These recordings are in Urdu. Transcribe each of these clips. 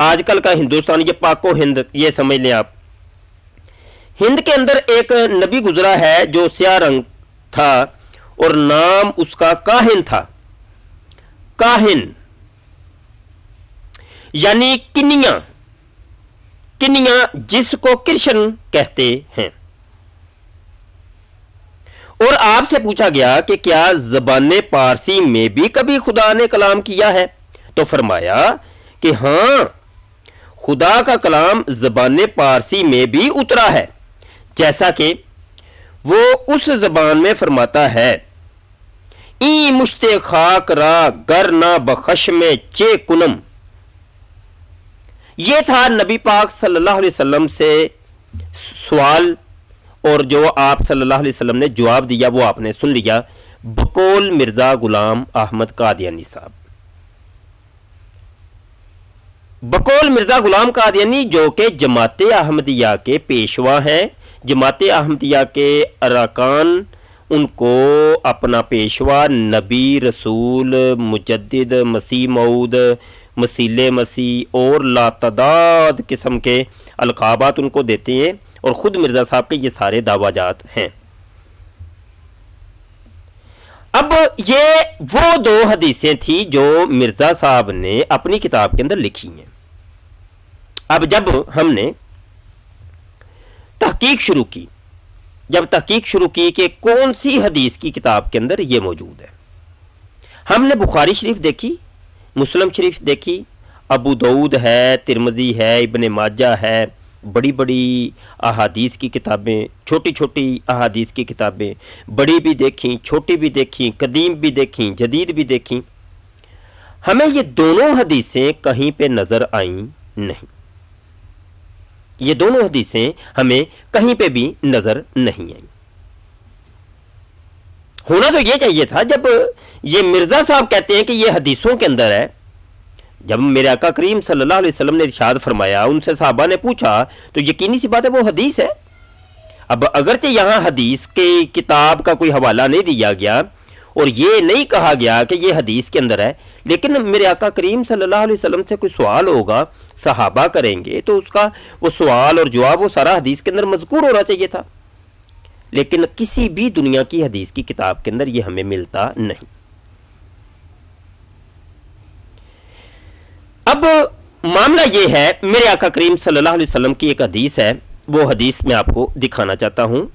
آج کل کا ہندوستان، یہ پاک و ہند، یہ سمجھ لیں آپ. ہند کے اندر ایک نبی گزرا ہے جو سیاہ رنگ تھا اور نام اس کا کاہن تھا. کاہن یعنی کنیاں، کنیاں جس کو کرشن کہتے ہیں. اور آپ سے پوچھا گیا کہ کیا زبان پارسی میں بھی کبھی خدا نے کلام کیا ہے؟ تو فرمایا کہ ہاں، خدا کا کلام زبان پارسی میں بھی اترا ہے، جیسا کہ وہ اس زبان میں فرماتا ہے، این مشت خاک را گر نہ بخشم چے کنم. یہ تھا نبی پاک صلی اللہ علیہ وسلم سے سوال، اور جو آپ صلی اللہ علیہ وسلم نے جواب دیا وہ آپ نے سن لیا. بقول مرزا غلام احمد قادیانی صاحب، بقول مرزا غلام قادیانی جو کہ جماعت احمدیہ کے پیشوا ہیں، جماعت احمدیہ کے ارکان ان کو اپنا پیشوا نبی، رسول، مجدد، مسیح موعود، مسیح مسیح اور لاتعداد قسم کے القابات ان کو دیتے ہیں، اور خود مرزا صاحب کے یہ سارے دعویٰ جات ہیں. اب یہ وہ دو حدیثیں تھیں جو مرزا صاحب نے اپنی کتاب کے اندر لکھی ہیں. اب جب ہم نے تحقیق شروع کی، کہ کون سی حدیث کی کتاب کے اندر یہ موجود ہے، ہم نے بخاری شریف دیکھی، مسلم شریف دیکھی، ابو داؤد ہے، ترمذی ہے، ابن ماجہ ہے، بڑی بڑی احادیث کی کتابیں، چھوٹی چھوٹی احادیث کی کتابیں، بڑی بھی دیکھیں، چھوٹی بھی دیکھیں، قدیم بھی دیکھیں، جدید بھی دیکھیں. ہمیں یہ دونوں حدیثیں کہیں پہ نظر آئیں نہیں، یہ دونوں حدیثیں ہمیں کہیں پہ بھی نظر نہیں آئیں. ہونا تو یہ چاہیے تھا، جب یہ مرزا صاحب کہتے ہیں کہ یہ حدیثوں کے اندر ہے، جب میرے آقا کریم صلی اللہ علیہ وسلم نے ارشاد فرمایا، ان سے صحابہ نے پوچھا، تو یقینی سی بات ہے وہ حدیث ہے. اب اگرچہ یہاں حدیث کی کتاب کا کوئی حوالہ نہیں دیا گیا اور یہ نہیں کہا گیا کہ یہ حدیث کے اندر ہے، لیکن میرے آقا کریم صلی اللہ علیہ وسلم سے کوئی سوال ہوگا، صحابہ کریں گے، تو اس کا وہ سوال اور جواب وہ سارا حدیث کے اندر مذکور ہونا چاہیے تھا. لیکن کسی بھی دنیا کی حدیث کی کتاب کے اندر یہ ہمیں ملتا نہیں. اب معاملہ یہ ہے، میرے آقا کریم صلی اللہ علیہ وسلم کی ایک حدیث ہے، وہ حدیث میں آپ کو دکھانا چاہتا ہوں.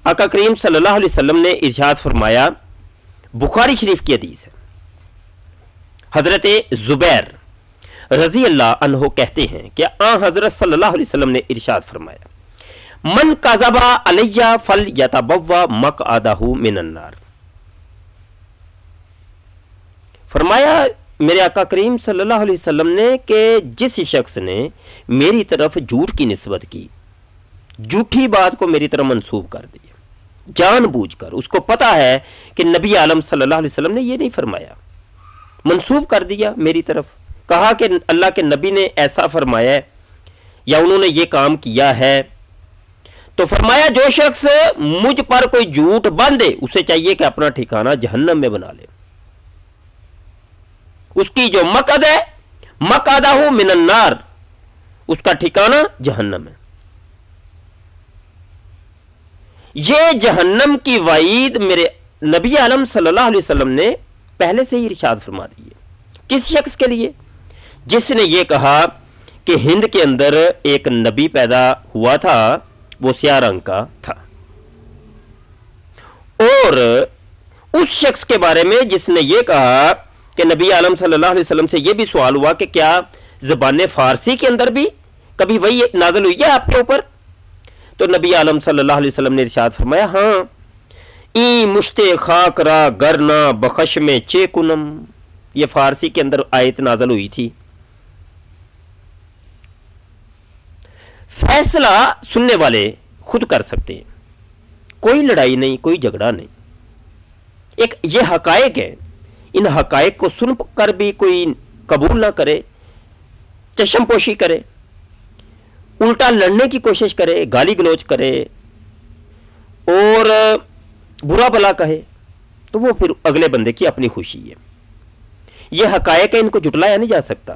آقا کریم صلی اللہ علیہ وسلم نے ارشاد فرمایا، بخاری شریف کی حدیث ہے، حضرت زبیر رضی اللہ عنہ کہتے ہیں کہ آن حضرت صلی اللہ علیہ وسلم نے ارشاد فرمایا، من کذب علی فلیتبوأ مقعدہ من النار. فرمایا میرے آقا کریم صلی اللہ علیہ وسلم نے کہ جس شخص نے میری طرف جھوٹ کی نسبت کی، جھوٹی بات کو میری طرف منسوب کر دیا جان بوجھ کر، اس کو پتا ہے کہ نبی عالم صلی اللہ علیہ وسلم نے یہ نہیں فرمایا، منسوب کر دیا میری طرف، کہا کہ اللہ کے نبی نے ایسا فرمایا ہے یا انہوں نے یہ کام کیا ہے، تو فرمایا جو شخص مجھ پر کوئی جھوٹ باندھے اسے چاہیے کہ اپنا ٹھکانہ جہنم میں بنا لے. اس کی جو مقعد ہے، مقعدہ من النار، اس کا ٹھکانہ جہنم ہے. یہ جہنم کی وعید میرے نبی عالم صلی اللہ علیہ وسلم نے پہلے سے ہی ارشاد فرما دی ہے. کس شخص کے لیے؟ جس نے یہ کہا کہ ہند کے اندر ایک نبی پیدا ہوا تھا، وہ سیاہ رنگ کا تھا. اور اس شخص کے بارے میں جس نے یہ کہا کہ نبی عالم صلی اللہ علیہ وسلم سے یہ بھی سوال ہوا کہ کیا زبان فارسی کے اندر بھی کبھی وہی نازل ہوئی ہے آپ کے اوپر؟ تو نبی عالم صلی اللہ علیہ وسلم نے ارشاد فرمایا، ہاں، این مشت خاک را گرنا بخشم چے کنم، یہ فارسی کے اندر آیت نازل ہوئی تھی. فیصلہ سننے والے خود کر سکتے ہیں، کوئی لڑائی نہیں، کوئی جھگڑا نہیں. ایک یہ حقائق ہے، ان حقائق کو سن کر بھی کوئی قبول نہ کرے، چشم پوشی کرے، الٹا لڑنے کی کوشش کرے، گالی گلوچ کرے اور برا بلا کہے، تو وہ پھر اگلے بندے کی اپنی خوشی ہے. یہ حقائق ہے، ان کو جھٹلایا نہیں جا سکتا.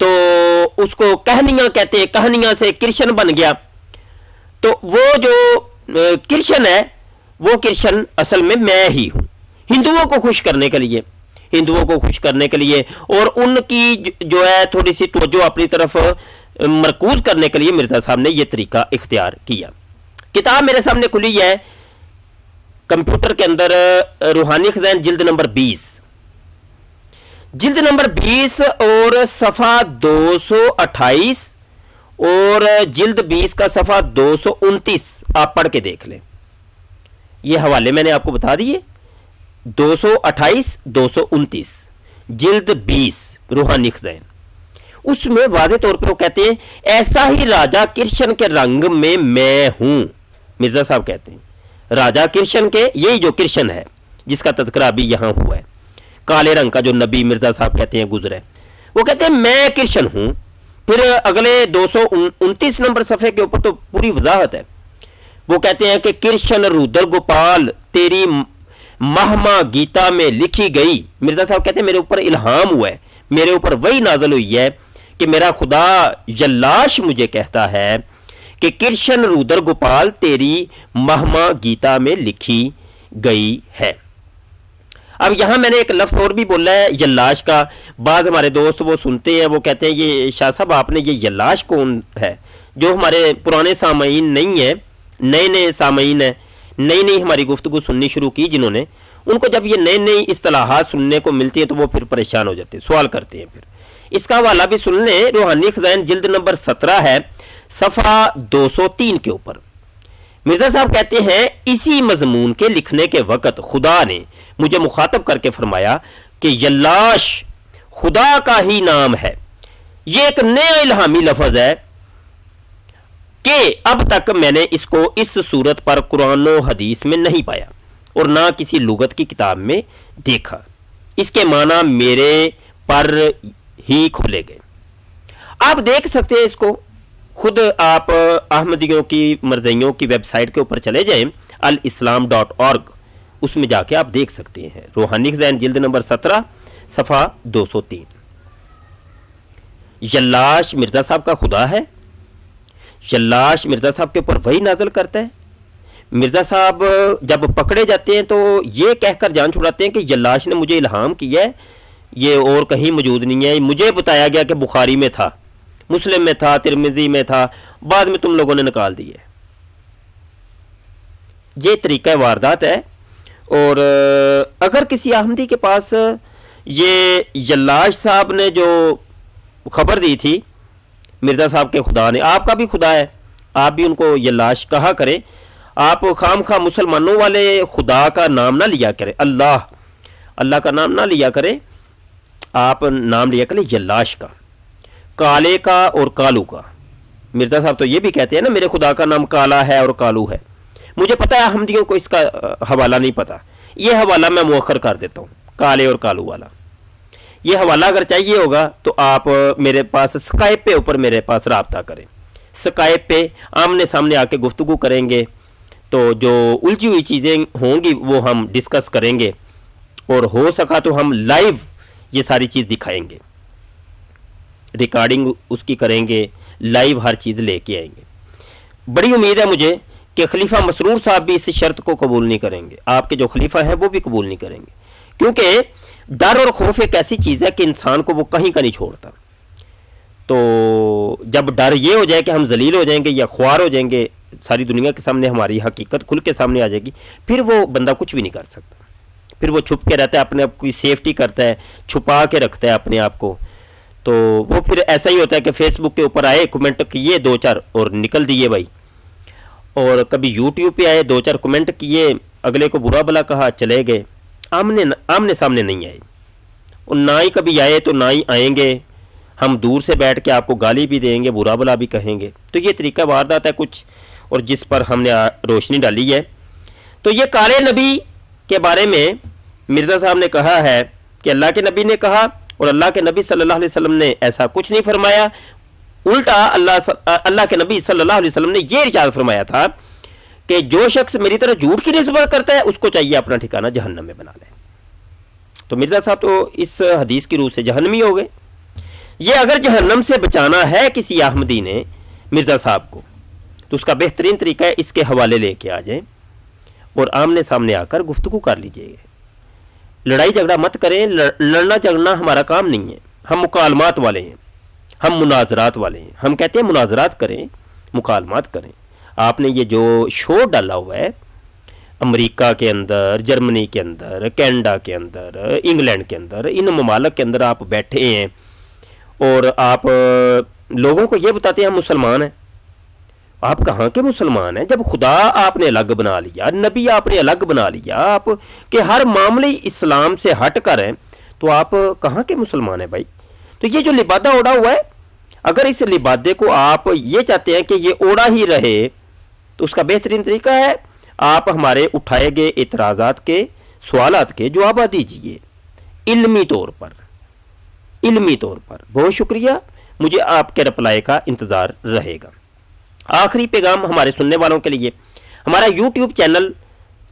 تو اس کو کہنیاں کہتے ہیں, کہنیاں سے کرشن بن گیا. تو وہ جو کرشن ہے وہ کرشن اصل میں ہی ہوں, ہندوؤں کو خوش کرنے کے لیے, ہندوؤں کو خوش کرنے کے لیے اور ان کی جو ہے تھوڑی سی توجہ اپنی طرف مرکوز کرنے کے لیے مرزا صاحب نے یہ طریقہ اختیار کیا. کتاب میرے سامنے کھلی ہے کمپیوٹر کے اندر, روحانی خزائن جلد نمبر 20, جلد نمبر 20 اور صفحہ 228 اور جلد 20 کا صفحہ 229 آپ پڑھ کے دیکھ لیں. یہ حوالے میں نے آپ کو بتا دیے, 228 229 جلد 20 روحانی خزائن. اس میں واضح طور پہ وہ کہتے ہیں ایسا ہی راجہ کرشن کے رنگ میں ہوں. مرزا صاحب کہتے ہیں راجہ کرشن کے, یہی جو کرشن ہے جس کا تذکرہ ابھی یہاں ہوا ہے, کالے رنگ کا جو نبی مرزا صاحب کہتے ہیں گزرے, وہ کہتے ہیں میں کرشن ہوں. پھر اگلے 229 نمبر صفحے کے اوپر تو پوری وضاحت ہے. وہ کہتے ہیں کہ کرشن رودر گوپال تیری مہما گیتا میں لکھی گئی. مرزا صاحب کہتے ہیں میرے اوپر الہام ہوا ہے, میرے اوپر وہی نازل ہوئی ہے کہ میرا خدا یلاش مجھے کہتا ہے کہ کرشن رودر گوپال تیری مہما گیتا میں لکھی گئی ہے. اب یہاں میں نے ایک لفظ اور بھی بولا ہے یلاش کا. بعض ہمارے دوست وہ سنتے ہیں, وہ کہتے ہیں یہ شاہ صاحب آپ نے یہ یلاش کون ہے؟ جو ہمارے پرانے سامعین نہیں ہیں, نئے سامعین ہیں, نئی ہماری گفتگو سننی شروع کی جنہوں نے, ان کو جب یہ نئی اصطلاحات سننے کو ملتی ہے تو وہ پھر پریشان ہو جاتے ہیں, سوال کرتے ہیں. پھر اس کا حوالہ بھی سن لیں, روحانی خزائن جلد نمبر 17 ہے صفحہ 203 کے اوپر. مرزا صاحب کہتے ہیں اسی مضمون کے لکھنے کے وقت خدا نے مجھے مخاطب کر کے فرمایا کہ یلاش خدا کا ہی نام ہے. یہ ایک نیا الہامی لفظ ہے کہ اب تک میں نے اس کو اس صورت پر قرآن و حدیث میں نہیں پایا اور نہ کسی لغت کی کتاب میں دیکھا. اس کے معنی میرے پر ہی کھولے گئے. آپ دیکھ سکتے ہیں اس کو, خود آپ احمدیوں کی مرزائیوں کی ویب سائٹ کے اوپر چلے جائیں الاسلام.org, اس میں جا کے آپ دیکھ سکتے ہیں. روحانی خزائن جلد نمبر 17 صفحہ 203. یلاش مرزا صاحب کا خدا ہے, یلاش مرزا صاحب کے اوپر وہی نازل کرتا ہے. مرزا صاحب جب پکڑے جاتے ہیں تو یہ کہہ کر جان چھڑاتے ہیں کہ یلاش نے مجھے الہام کیا ہے, یہ اور کہیں موجود نہیں ہے. مجھے بتایا گیا کہ بخاری میں تھا, مسلم میں تھا, ترمذی میں تھا, بعد میں تم لوگوں نے نکال دیے. یہ طریقہ واردات ہے. اور اگر کسی احمدی کے پاس یہ یلاش صاحب نے جو خبر دی تھی مرزا صاحب کے خدا نے, آپ کا بھی خدا ہے, آپ بھی ان کو یلاش کہا کریں. آپ خام خواہ مسلمانوں والے خدا کا نام نہ لیا کریں, اللہ کا نام نہ لیا کریں, آپ نام لیا کریں یلاش کا, کالے کا اور کالو کا. مرزا صاحب تو یہ بھی کہتے ہیں نا میرے خدا کا نام کالا ہے اور کالو ہے. مجھے پتا ہے احمدیوں کو اس کا حوالہ نہیں پتا, یہ حوالہ میں مؤخر کر دیتا ہوں, کالے اور کالو والا. یہ حوالہ اگر چاہیے ہوگا تو آپ میرے پاس اسکائپ پہ اوپر میرے پاس رابطہ کریں. اسکائپ پہ آمنے سامنے آ کے گفتگو کریں گے تو جو الجھی ہوئی چیزیں ہوں گی وہ ہم ڈسکس کریں گے, اور ہو سکا تو ہم لائیو یہ ساری چیز دکھائیں گے, ریکارڈنگ اس کی کریں گے, لائیو ہر چیز لے کے آئیں گے. بڑی امید ہے مجھے کہ خلیفہ مسرور صاحب بھی اس شرط کو قبول نہیں کریں گے, آپ کے جو خلیفہ ہیں وہ بھی قبول نہیں کریں گے, کیونکہ ڈر اور خوف ایک ایسی چیز ہے کہ انسان کو وہ کہیں کا نہیں چھوڑتا. تو جب ڈر یہ ہو جائے کہ ہم ذلیل ہو جائیں گے یا خوار ہو جائیں گے, ساری دنیا کے سامنے ہماری حقیقت کھل کے سامنے آ جائے گی, پھر وہ بندہ کچھ بھی نہیں کر سکتا. پھر وہ چھپ کے رہتا ہے, اپنے آپ کی سیفٹی کرتا ہے, چھپا کے رکھتا ہے اپنے آپ کو. تو وہ پھر ایسا ہی ہوتا ہے کہ فیس بک کے اوپر آئے, کمنٹ کیے 2-4 اور نکل دیے بھائی, اور کبھی یوٹیوب پہ آئے 2-4 کمنٹ کیے, اگلے کو برا بلا کہا, چلے گئے, آمنے سامنے نہیں آئے. اور نہ ہی کبھی آئے تو نہ ہی آئیں گے, ہم دور سے بیٹھ کے آپ کو گالی بھی دیں گے, برا بلا بھی کہیں گے. تو یہ طریقہ واردات ہے کچھ, اور جس پر ہم نے روشنی ڈالی ہے. تو یہ کالے نبی کے بارے میں مرزا صاحب نے کہا ہے کہ اللہ کے نبی نے کہا, اور اللہ کے نبی صلی اللہ علیہ وسلم نے ایسا کچھ نہیں فرمایا. الٹا اللہ کے نبی صلی اللہ علیہ وسلم نے یہ ارشاد فرمایا تھا کہ جو شخص میری طرح جھوٹ کی نسبت کرتا ہے اس کو چاہیے اپنا ٹھکانہ جہنم میں بنا لے. تو مرزا صاحب تو اس حدیث کی روح سے جہنمی ہو گئے. یہ اگر جہنم سے بچانا ہے کسی احمدی نے مرزا صاحب کو تو اس کا بہترین طریقہ ہے اس کے حوالے لے کے آ جائیں اور آمنے سامنے آ کر گفتگو کر لیجئے. لڑائی جھگڑا مت کریں. لڑنا جھگڑنا ہمارا کام نہیں ہے. ہم مکالمات والے ہیں, ہم مناظرات والے ہیں. ہم کہتے ہیں مناظرات کریں, مکالمات کریں. آپ نے یہ جو شو ڈالا ہوا ہے امریکہ کے اندر, جرمنی کے اندر, کینیڈا کے اندر, انگلینڈ کے اندر, ان ممالک کے اندر آپ بیٹھے ہیں اور آپ لوگوں کو یہ بتاتے ہیں ہم مسلمان ہیں. آپ کہاں کے مسلمان ہیں جب خدا آپ نے الگ بنا لیا, نبی آپ نے الگ بنا لیا, آپ کہ ہر معاملے اسلام سے ہٹ کر ہیں, تو آپ کہاں کے مسلمان ہیں بھائی؟ تو یہ جو لبادہ اوڑا ہوا ہے, اگر اس لبادے کو آپ یہ چاہتے ہیں کہ یہ اوڑا ہی رہے تو اس کا بہترین طریقہ ہے آپ ہمارے اٹھائے گئے اعتراضات کے, سوالات کے جوابات دیجئے علمی طور پر. علمی طور پر بہت شکریہ. مجھے آپ کے رپلائی کا انتظار رہے گا. آخری پیغام ہمارے سننے والوں کے لیے, ہمارا یوٹیوب چینل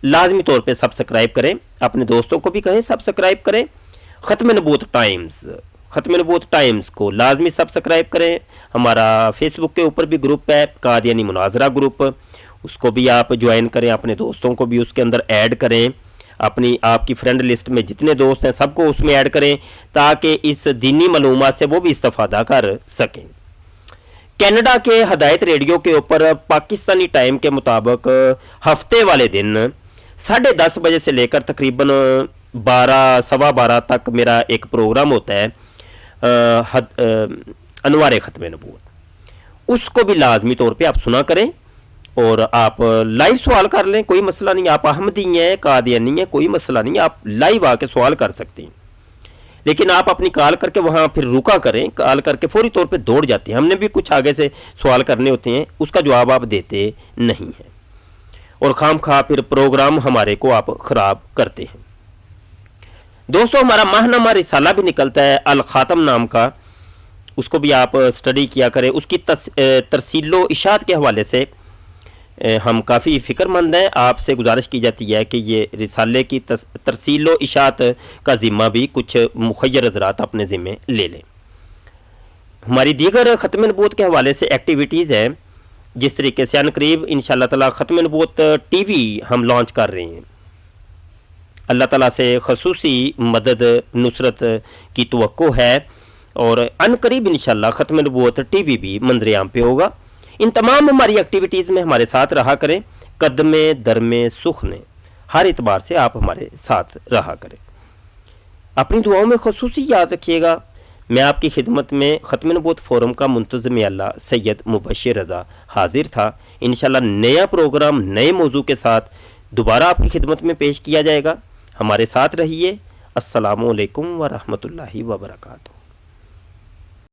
لازمی طور پہ سبسکرائب کریں, اپنے دوستوں کو بھی کہیں سبسکرائب کریں. ختم نبوت ٹائمز کو لازمی سبسکرائب کریں. ہمارا فیس بک کے اوپر بھی گروپ ہے قادیانی مناظرہ گروپ, اس کو بھی آپ جوائن کریں, اپنے دوستوں کو بھی اس کے اندر ایڈ کریں. آپ کی فرینڈ لسٹ میں جتنے دوست ہیں سب کو اس میں ایڈ کریں تاکہ اس دینی معلومات سے وہ بھی استفادہ کر سکیں. کینیڈا کے ہدایت ریڈیو کے اوپر پاکستانی ٹائم کے مطابق ہفتے والے دن 10:30 بجے سے لے کر تقریباً 12 تک میرا ایک پروگرام ہوتا ہے انوار ختم نبوت. اس کو بھی لازمی طور پہ آپ سنا کریں اور آپ لائیو سوال کر لیں, کوئی مسئلہ نہیں. آپ احمدی ہیں, قادیانی ہیں, کوئی مسئلہ نہیں, آپ لائیو آ کے سوال کر سکتے ہیں. لیکن آپ اپنی کال کر کے وہاں پھر رکا کریں, کال کر کے فوری طور پہ دوڑ جاتے ہیں. ہم نے بھی کچھ آگے سے سوال کرنے ہوتے ہیں, اس کا جواب آپ دیتے نہیں ہیں اور خام خواہ پھر پروگرام ہمارے کو آپ خراب کرتے ہیں. دوستو, ہمارا ماہنامہ رسالہ بھی نکلتا ہے الخاتم نام کا, اس کو بھی آپ سٹڈی کیا کریں. اس کی ترسیل و اشاعت کے حوالے سے ہم کافی فکر مند ہیں. آپ سے گزارش کی جاتی ہے کہ یہ رسالے کی ترسیل و اشاعت کا ذمہ بھی کچھ مخیر حضرات اپنے ذمہ لے لیں. ہماری دیگر ختم نبوت کے حوالے سے ایکٹیویٹیز ہیں, جس طریقے سے عنقریب انشاءاللہ تعالی ختم نبوت ٹی وی ہم لانچ کر رہے ہیں. اللہ تعالیٰ سے خصوصی مدد نصرت کی توقع ہے اور عنقریب انشاءاللہ ختم نبوت ٹی وی بھی منظر عام پہ ہوگا. ان تمام ہماری ایکٹیویٹیز میں ہمارے ساتھ رہا کریں. قدمے درمے سخنے ہر اعتبار سے آپ ہمارے ساتھ رہا کریں. اپنی دعاؤں میں خصوصی یاد رکھیے گا. میں آپ کی خدمت میں ختم نبوت فورم کا منتظم اللہ سید مبشر رضا حاضر تھا. انشاءاللہ نیا پروگرام نئے موضوع کے ساتھ دوبارہ آپ کی خدمت میں پیش کیا جائے گا. ہمارے ساتھ رہیے. السلام علیکم ورحمۃ اللہ وبرکاتہ.